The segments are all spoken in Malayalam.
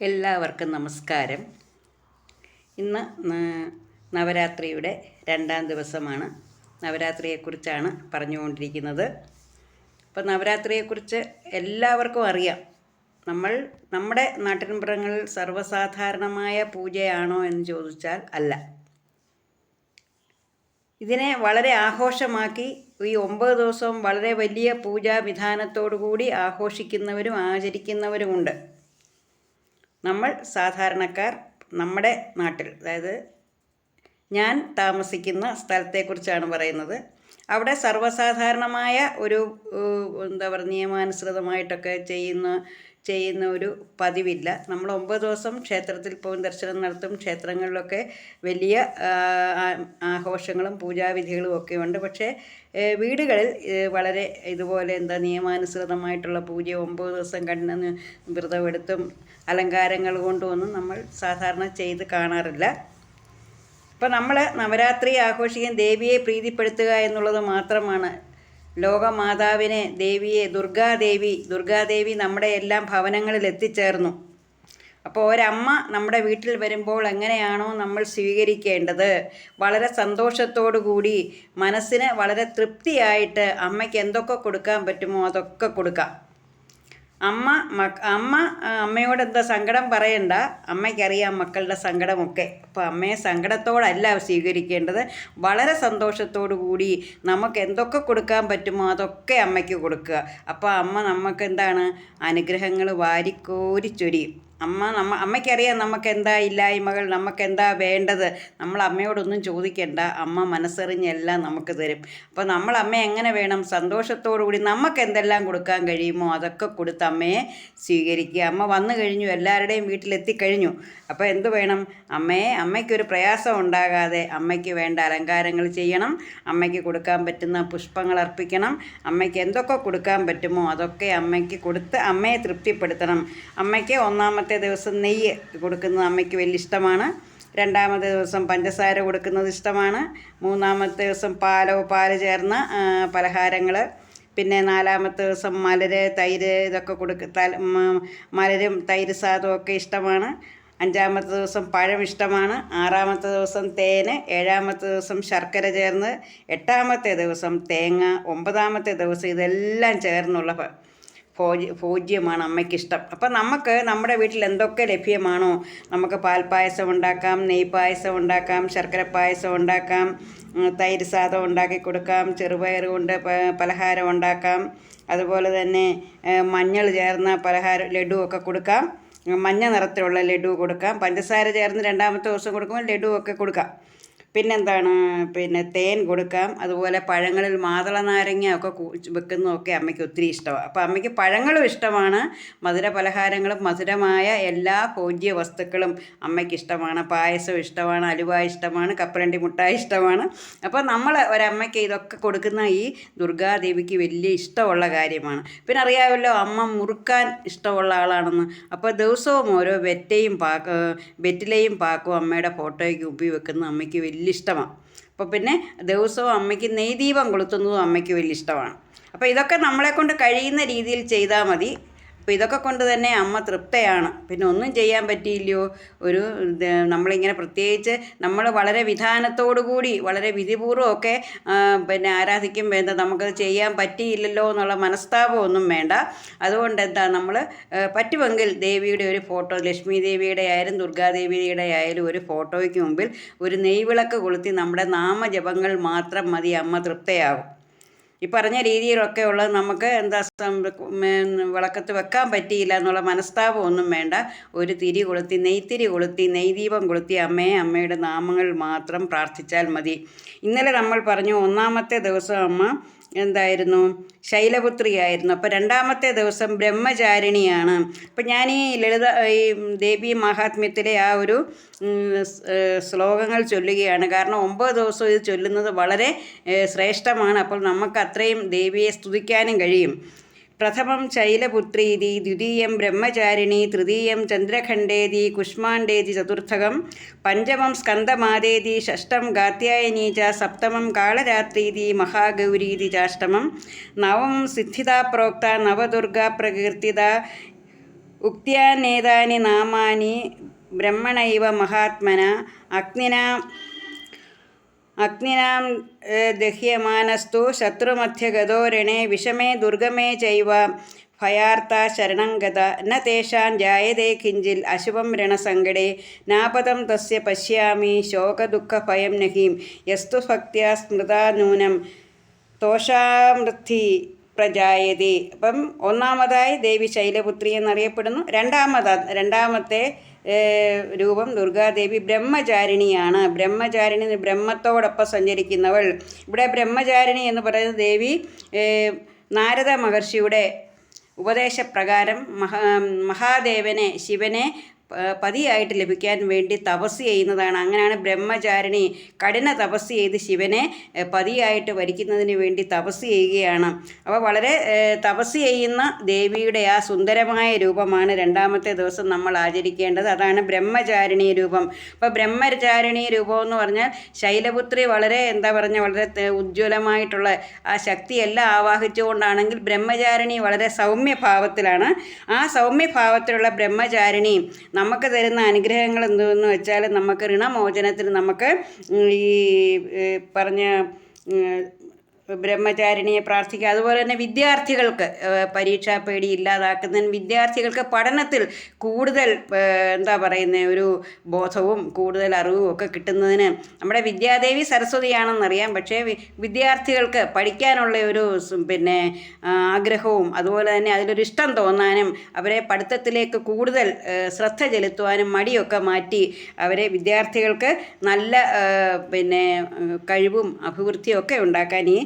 എല്ലാവർക്കും നമസ്കാരം. ഇന്ന് നവരാത്രിയുടെ 2ാം ദിവസമാണ്. നവരാത്രിയെക്കുറിച്ചാണ് പറഞ്ഞുകൊണ്ടിരിക്കുന്നത്. അപ്പോൾ നവരാത്രിയെക്കുറിച്ച് എല്ലാവർക്കും അറിയാം. നമ്മുടെ നാട്ടിൻപുറങ്ങളിൽ സർവ്വസാധാരണമായ പൂജയാണോ എന്ന് ചോദിച്ചാൽ അല്ല. ഇതിനെ വളരെ ആഘോഷമാക്കി ഈ 9 ദിവസവും വളരെ വലിയ പൂജാവിധാനത്തോടു കൂടി ആഘോഷിക്കുന്നവരും ആചരിക്കുന്നവരുമുണ്ട്. നമ്മൾ സാധാരണക്കാർ നമ്മുടെ നാട്ടിൽ, അതായത് ഞാൻ താമസിക്കുന്ന സ്ഥലത്തെക്കുറിച്ചാണ് പറയുന്നത്. അവിടെ സർവ്വസാധാരണമായ ഒരു നിയമാനുസൃതമായിട്ടൊക്കെ ചെയ്യുന്ന ഒരു പതിവില്ല. നമ്മൾ 9 ദിവസം ക്ഷേത്രത്തിൽ പോയി ദർശനം നടത്തും. ക്ഷേത്രങ്ങളിലൊക്കെ വലിയ ആഘോഷങ്ങളും പൂജാവിധികളും ഒക്കെ ഉണ്ട്. പക്ഷേ വീടുകളിൽ വളരെ ഇതുപോലെ നിയമാനുസൃതമായിട്ടുള്ള പൂജ 9 ദിവസം കണ്ണ് വ്രതമെടുത്തും അലങ്കാരങ്ങൾ കൊണ്ടുമൊന്നും നമ്മൾ സാധാരണ ചെയ്ത് കാണാറില്ല. അപ്പോൾ നമ്മൾ നവരാത്രി ആഘോഷിക്കാൻ ദേവിയെ പ്രീതിപ്പെടുത്തുക എന്നുള്ളത് മാത്രമാണ്. ലോകമാതാവിനെ, ദേവിയെ, ദുർഗാദേവി നമ്മുടെ എല്ലാം ഭവനങ്ങളിൽ എത്തിച്ചേർന്നു. അപ്പോൾ ഒരമ്മ നമ്മുടെ വീട്ടിൽ വരുമ്പോൾ എങ്ങനെയാണോ നമ്മൾ സ്വീകരിക്കേണ്ടത്, വളരെ സന്തോഷത്തോടു കൂടി മനസ്സിന് വളരെ തൃപ്തിയായിട്ട് അമ്മയ്ക്ക് എന്തൊക്കെ കൊടുക്കാൻ പറ്റുമോ അതൊക്കെ കൊടുക്കാം. അമ്മയോട് സങ്കടം പറയണ്ട, അമ്മയ്ക്കറിയാം മക്കളുടെ സങ്കടമൊക്കെ. അപ്പോൾ അമ്മയെ സങ്കടത്തോടല്ല സ്വീകരിക്കേണ്ടത്, വളരെ സന്തോഷത്തോടു കൂടി നമുക്ക് എന്തൊക്കെ കൊടുക്കാൻ പറ്റുമോ അതൊക്കെ അമ്മയ്ക്ക് കൊടുക്കുക. അപ്പോൾ അമ്മ നമുക്ക് അനുഗ്രഹങ്ങൾ വാരിക്കോരി ചൊരിയും. അമ്മയ്ക്കറിയാം നമുക്ക് എന്താ ഇല്ലായ്മകൾ, നമുക്ക് എന്താ വേണ്ടത്. നമ്മൾ അമ്മയോടൊന്നും ചോദിക്കേണ്ട, അമ്മ മനസ്സറിഞ്ഞെല്ലാം നമുക്ക് തരും. അപ്പോൾ നമ്മൾ അമ്മയെ എങ്ങനെ വേണം? സന്തോഷത്തോടു കൂടി നമുക്ക് എന്തെല്ലാം കൊടുക്കാൻ കഴിയുമോ അതൊക്കെ കൊടുത്ത് അമ്മയെ സ്വീകരിക്കുക. അമ്മ വന്നു കഴിഞ്ഞു, എല്ലാവരുടെയും വീട്ടിലെത്തിക്കഴിഞ്ഞു. അപ്പോൾ എന്തു വേണം? അമ്മയ്ക്കൊരു പ്രയാസം ഉണ്ടാകാതെ അമ്മയ്ക്ക് വേണ്ട അലങ്കാരങ്ങൾ ചെയ്യണം. അമ്മയ്ക്ക് കൊടുക്കാൻ പറ്റുന്ന പുഷ്പങ്ങൾ അർപ്പിക്കണം. അമ്മയ്ക്ക് എന്തൊക്കെ കൊടുക്കാൻ പറ്റുമോ അതൊക്കെ അമ്മയ്ക്ക് കൊടുത്ത് അമ്മയെ തൃപ്തിപ്പെടുത്തണം. അമ്മയ്ക്ക് 1ാമത്തെ ദിവസം നെയ്യ് കൊടുക്കുന്നത് അമ്മയ്ക്ക് വലിയ ഇഷ്ടമാണ്. 2ാമത്തെ ദിവസം പഞ്ചസാര കൊടുക്കുന്നത് ഇഷ്ടമാണ്. 3ാമത്തെ ദിവസം പാല് ചേർന്ന പലഹാരങ്ങൾ. പിന്നെ 4ാമത്തെ ദിവസം മലര്, തൈര് ഇതൊക്കെ മലരും തൈര് സാദമൊക്കെ ഇഷ്ടമാണ്. 5ാമത്തെ ദിവസം പഴം ഇഷ്ടമാണ്. 6ാമത്തെ ദിവസം തേന്. 7ാമത്തെ ദിവസം ശർക്കര ചേർന്ന്. 8ാമത്തെ ദിവസം തേങ്ങ. 9ാമത്തെ ദിവസം ഇതെല്ലാം ചേർന്നുള്ള ഭോജ്യമാണ് അമ്മയ്ക്കിഷ്ടം. അപ്പം നമുക്ക് നമ്മുടെ വീട്ടിൽ എന്തൊക്കെ ലഭ്യമാണോ, നമുക്ക് പാൽപ്പായസം ഉണ്ടാക്കാം, നെയ് പായസം ഉണ്ടാക്കാം, ശർക്കര പായസം ഉണ്ടാക്കാം, തൈര് സാദം ഉണ്ടാക്കി കൊടുക്കാം, ചെറുപയർ കൊണ്ട് പലഹാരം ഉണ്ടാക്കാം. അതുപോലെ തന്നെ മഞ്ഞൾ ചേർന്ന ലഡുവൊക്കെ കൊടുക്കാം. മഞ്ഞ നിറത്തിലുള്ള ലഡു കൊടുക്കാം. പഞ്ചസാര ചേർന്ന് 2ാമത്തെ ദിവസം കൊടുക്കുമ്പോൾ ലഡുവൊക്കെ കൊടുക്കാം. പിന്നെ തേൻ കൊടുക്കാം. അതുപോലെ പഴങ്ങളിൽ മാതള നാരങ്ങ ഒക്കെ വെക്കുന്നതൊക്കെ അമ്മയ്ക്ക് ഒത്തിരി ഇഷ്ടമാണ്. അപ്പോൾ അമ്മയ്ക്ക് പഴങ്ങളും ഇഷ്ടമാണ്, മധുര പലഹാരങ്ങളും മധുരമായ എല്ലാ ഭോജ്യ വസ്തുക്കളും അമ്മയ്ക്ക് ഇഷ്ടമാണ്. പായസം ഇഷ്ടമാണ്, അലുവ ഇഷ്ടമാണ്, കപ്പലണ്ടി മുട്ടായി ഇഷ്ടമാണ്. അപ്പോൾ നമ്മൾ ഒരമ്മയ്ക്ക് ഇതൊക്കെ കൊടുക്കുന്ന ഈ ദുർഗാദേവിക്ക് വലിയ ഇഷ്ടമുള്ള കാര്യമാണ്. പിന്നെ അറിയാമല്ലോ അമ്മ മുറുക്കാൻ ഇഷ്ടമുള്ള ആളാണെന്ന്. അപ്പോൾ ദിവസവും ഓരോ വെറ്റിലയും പാക്കും അമ്മയുടെ ഫോട്ടോയ്ക്ക് മുമ്പിൽ വെക്കുന്ന അമ്മയ്ക്ക് വലിയ ഇഷ്ടമാണ്. അപ്പോൾ പിന്നെ ദിവസവും അമ്മയ്ക്ക് നെയ്ദീപം കൊളുത്തുന്നതും അമ്മയ്ക്ക് വലിയ ഇഷ്ടമാണ്. അപ്പോൾ ഇതൊക്കെ നമ്മളെക്കൊണ്ട് കഴിയുന്ന രീതിയിൽ ചെയ്താൽ മതി. അപ്പോൾ ഇതൊക്കെ കൊണ്ട് തന്നെ അമ്മ തൃപ്തയാണ്. പിന്നെ ഒന്നും ചെയ്യാൻ പറ്റിയില്ലയോ, നമ്മളിങ്ങനെ പ്രത്യേകിച്ച് നമ്മൾ വളരെ വിധാനത്തോടു കൂടി വളരെ വിധിപൂർവ്വമൊക്കെ ആരാധിക്കുമ്പോൾ നമുക്കത് ചെയ്യാൻ പറ്റിയില്ലല്ലോ എന്നുള്ള മനസ്താപമൊന്നും വേണ്ട. അതുകൊണ്ട് നമ്മൾ പറ്റുമെങ്കിൽ ദേവിയുടെ ഒരു ഫോട്ടോ, ലക്ഷ്മി ദേവിയുടെ ആയാലും ദുർഗാദേവിയുടെ ആയാലും ഒരു ഫോട്ടോയ്ക്ക് മുമ്പിൽ ഒരു നെയ്വിളക്ക് കൊളുത്തി നമ്മുടെ നാമജപങ്ങൾ മാത്രം മതി, അമ്മ തൃപ്തയാകും. ഈ പറഞ്ഞ രീതിയിലൊക്കെ ഉള്ളത് നമുക്ക് വിളക്കത്ത് വെക്കാൻ പറ്റിയില്ല എന്നുള്ള മനസ്താപമൊന്നും വേണ്ട. ഒരു നെയ്ത്തിരി കൊളുത്തി നെയ്ദീപം കൊളുത്തി അമ്മയുടെ നാമങ്ങൾ മാത്രം പ്രാർത്ഥിച്ചാൽ മതി. ഇന്നലെ നമ്മൾ പറഞ്ഞു 1ാമത്തെ ദിവസം അമ്മ ശൈലപുത്രിയായിരുന്നു. അപ്പോൾ 2ാമത്തെ ദിവസം ബ്രഹ്മചാരിണിയാണ്. അപ്പം ഞാൻ ഈ ദേവി മഹാത്മ്യത്തിലെ ആ ഒരു ശ്ലോകങ്ങൾ ചൊല്ലുകയാണ്. കാരണം 9 ദിവസം ഇത് ചൊല്ലുന്നത് വളരെ ശ്രേഷ്ഠമാണ്. അപ്പോൾ നമുക്ക് അത്രയും ദേവിയെ സ്തുതിക്കാനും കഴിയും. പ്രഥമം ശൈലപുത്രീതി, ദ്വിതീയം ബ്രഹ്മചാരിണി, തൃതീയം ചന്ദ്രഖണ്ഡേതി, കുഷ്മാണ്ഡേതി ചതുർത്ഥകം, പഞ്ചമം സ്കന്ദമാതേതി, ഷഷ്ടം കാത്യായനീ ച, സപ്തമം കാളരാത്രീതി, മഹാഗൗരീതി ചാഷ്ടമം, നവമം സിദ്ധിതാ പ്രോക്ത, നവദുർഗാ പ്രകീർത്തിത, ഉക്ത്യാനേതാനി നാമാനി ബ്രഹ്മണൈവ മഹാത്മന അഗ്നിനാം ദഹ്യമാനസ്തു ശത്രുമധ്യഗതോ രണേ വിഷമേ ദുർഗമേ ചൈവ ഭയാർത്ത ശരണം ഗത ന തേഷാം ജായതേ കിഞ്ചിൽ അശുഭം രണസങ്കടേ നാപദം തസ്യ പശ്യാമി ശോകദുഃഖഭയം നഹീം യസ്തു ഭക്ത്യാ സ്മൃതാ നൂനം തോഷാമൃദ്ധി പ്രജായതേ. അപ്പം ഒന്നാമതായി ദേവി ശൈലപുത്രി എന്നറിയപ്പെടുന്നു. രണ്ടാമത്തെ രൂപം ദുർഗാദേവി ബ്രഹ്മചാരിണിയാണ്. ബ്രഹ്മചാരിണി, ബ്രഹ്മത്തോടൊപ്പം സഞ്ചരിക്കുന്നവൾ. ഇവിടെ ബ്രഹ്മചാരിണി എന്ന് പറയുന്ന ദേവി നാരദ മഹർഷിയുടെ ഉപദേശപ്രകാരം മഹാദേവനെ, ശിവനെ പതിയായിട്ട് ലഭിക്കാൻ വേണ്ടി തപസ് ചെയ്യുന്നതാണ്. അങ്ങനെയാണ് ബ്രഹ്മചാരിണി കഠിന തപസ് ചെയ്ത് ശിവനെ പതിയായിട്ട് വരിക്കുന്നതിന് വേണ്ടി തപസ് ചെയ്യുകയാണ്. അപ്പോൾ വളരെ തപസ് ചെയ്യുന്ന ദേവിയുടെ ആ സുന്ദരമായ രൂപമാണ് രണ്ടാമത്തെ ദിവസം നമ്മൾ ആചരിക്കേണ്ടത്. അതാണ് ബ്രഹ്മചാരിണി രൂപം. അപ്പോൾ ബ്രഹ്മചാരിണി രൂപം എന്ന് പറഞ്ഞാൽ ശൈലപുത്രി വളരെ വളരെ ഉജ്ജ്വലമായിട്ടുള്ള ആ ശക്തിയെല്ലാം ആവാഹിച്ചുകൊണ്ടാണെങ്കിൽ ബ്രഹ്മചാരിണി വളരെ സൗമ്യഭാവത്തിലാണ്. ആ സൗമ്യഭാവത്തിലുള്ള ബ്രഹ്മചാരിണി നമുക്ക് തരുന്ന അനുഗ്രഹങ്ങൾ എന്തെന്ന് വെച്ചാൽ, നമുക്ക് ഋണമോചനത്തിന് നമുക്ക് ഈ പറഞ്ഞ ബ്രഹ്മചാരിണിയെ പ്രാർത്ഥിക്കുക. അതുപോലെ തന്നെ വിദ്യാർത്ഥികൾക്ക് പരീക്ഷാ പേടി ഇല്ലാതാക്കുന്നതിന്, വിദ്യാർത്ഥികൾക്ക് പഠനത്തിൽ കൂടുതൽ ഒരു ബോധവും കൂടുതൽ അറിവും ഒക്കെ കിട്ടുന്നതിന് നമ്മുടെ വിദ്യാദേവി സരസ്വതിയാണെന്നറിയാം. പക്ഷേ വിദ്യാർത്ഥികൾക്ക് പഠിക്കാനുള്ള ഒരു ആഗ്രഹവും അതുപോലെ തന്നെ അതിലൊരു ഇഷ്ടം തോന്നാനും അവരെ പഠിത്തത്തിലേക്ക് കൂടുതൽ ശ്രദ്ധ ചെലുത്തുവാനും മടിയൊക്കെ മാറ്റി വിദ്യാർത്ഥികൾക്ക് നല്ല കഴിവും അഭിവൃദ്ധിയും ഒക്കെ ഉണ്ടാക്കാൻ ഈ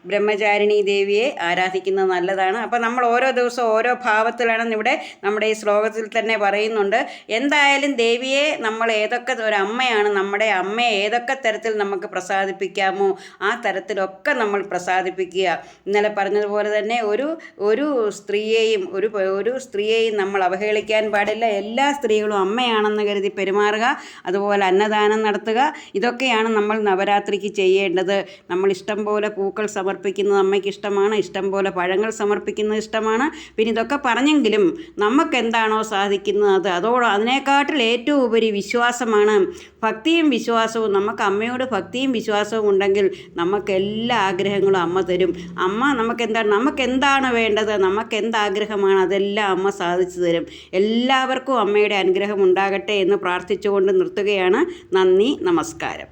ബ്രഹ്മചാരിണി ദേവിയെ ആരാധിക്കുന്നത് നല്ലതാണ്. അപ്പോൾ നമ്മൾ ഓരോ ദിവസവും ഓരോ ഭാവത്തിലാണെന്ന് ഇവിടെ നമ്മുടെ ഈ ശ്ലോകത്തിൽ തന്നെ പറയുന്നുണ്ട്. എന്തായാലും ദേവിയെ നമ്മൾ ഒരു അമ്മയാണ്, നമ്മുടെ അമ്മയെ ഏതൊക്കെ തരത്തിൽ നമുക്ക് പ്രസാദിപ്പിക്കാമോ ആ തരത്തിലൊക്കെ നമ്മൾ പ്രസാദിപ്പിക്കുക. ഇന്നലെ പറഞ്ഞതുപോലെ തന്നെ ഒരു സ്ത്രീയെയും നമ്മൾ അവഹേളിക്കാൻ പാടില്ല. എല്ലാ സ്ത്രീകളും അമ്മയാണെന്ന് കരുതി പെരുമാറുക, അതുപോലെ അന്നദാനം നടത്തുക. ഇതൊക്കെയാണ് നമ്മൾ നവരാത്രിക്ക് ചെയ്യേണ്ടത്. നമ്മൾ ഇഷ്ടം പോലെ പൂക്കൾ സമർപ്പിക്കുന്നത് അമ്മയ്ക്ക് ഇഷ്ടമാണ്, ഇഷ്ടം പോലെ പഴങ്ങൾ സമർപ്പിക്കുന്നത് ഇഷ്ടമാണ്. പിന്നെ ഇതൊക്കെ പറഞ്ഞെങ്കിലും നമുക്ക് എന്താണോ സാധിക്കുന്നത് അതിനെക്കാട്ടിൽ ഏറ്റവും ഉപരി വിശ്വാസമാണ്. ഭക്തിയും വിശ്വാസവും, നമുക്ക് അമ്മയോട് ഭക്തിയും വിശ്വാസവും ഉണ്ടെങ്കിൽ നമുക്ക് എല്ലാ ആഗ്രഹങ്ങളും അമ്മ തരും. അമ്മ നമുക്കെന്താണ് വേണ്ടത്, നമുക്ക് എന്താഗ്രഹമാണ് അതെല്ലാം അമ്മ സാധിച്ചു തരും. എല്ലാവർക്കും അമ്മയുടെ അനുഗ്രഹം ഉണ്ടാകട്ടെ എന്ന് പ്രാർത്ഥിച്ചുകൊണ്ട് നിർത്തുകയാണ്. നന്ദി, നമസ്കാരം.